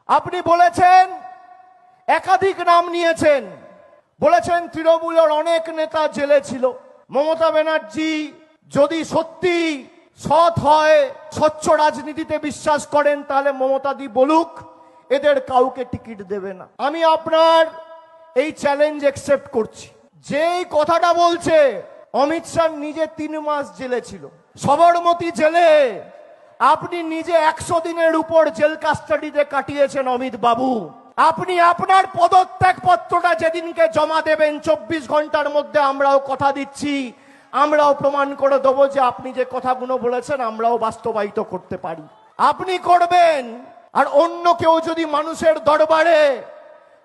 আপনি বলেছেন, একাধিক নাম নিয়েছেন, বলেছেন তৃণমূলের অনেক নেতা জেলে ছিল। মমতা ব্যানার্জি যদি সত্যি সৎ হয়, স্বচ্ছ রাজনীতিতে বিশ্বাস করেন, তাহলে মমতাদি বলুক এদের কাউকে টিকিট দেবে না। আমি আপনার এই চ্যালেঞ্জ অ্যাকসেপ্ট করছি। যেই কথাটা বলছে, অমিত শাহ নিজে 3 মাস জেলে ছিল, সবরমতী জেলে আপনি নিজে 100 দিনের উপর জেল কাস্টাডিতে কাটিয়েছেন। অমিত বাবু, আপনি আপনার পদত্যাগ পত্রটা যেদিনকে জমা দেবেন, 24 ঘন্টার মধ্যে আমরাও কথা দিচ্ছি, আমরাও প্রমাণ করে দেবো যে আপনি যে কথাগুলো বলেছেন আমরাও বাস্তবায়িত করতে পারি। আপনি করবেন। আর অন্য কেউ যদি মানুষের দরবারে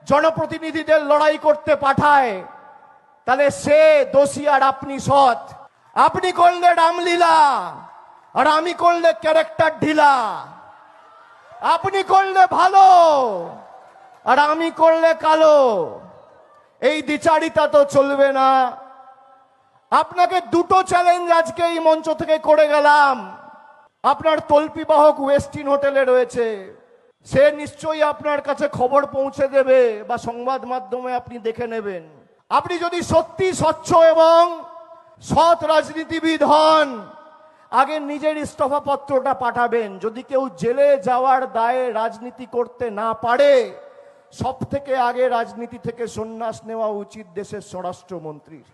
জনপ্রতিনিধিদের লড়াই করতে পাঠায়, তাহলে সে দোষী আর আপনি সৎ। আপনি করলে রামলীলা, আর আমি করলে ক্যারেক্টার ঢিলা। আপনি করলে ভালো, আর আমি করলে কালো। এই দ্বিচারিতা তো চলবে না। আপনাকে দুটো চ্যালেঞ্জ আজকে এই মঞ্চ থেকে করে গেলাম। আপনার তল্পিবাহক ওয়েস্টিন হোটেলে রয়েছে, সে নিশ্চয়ই আপনার কাছে খবর পৌঁছে দেবে বা সংবাদ মাধ্যমে আপনি দেখে নেবেন। আপনি যদি সত্যি স্বচ্ছ এবং সৎ রাজনীতিবিদ হন, আগে নিজের ইস্তফা পত্রটা পাঠাবেন। যদি কেউ জেলে যাওয়ার দায়ে রাজনীতি করতে না পারে, সব থেকে আগে রাজনীতি থেকে সন্ন্যাস নেওয়া উচিত দেশের স্বরাষ্ট্রমন্ত্রীর।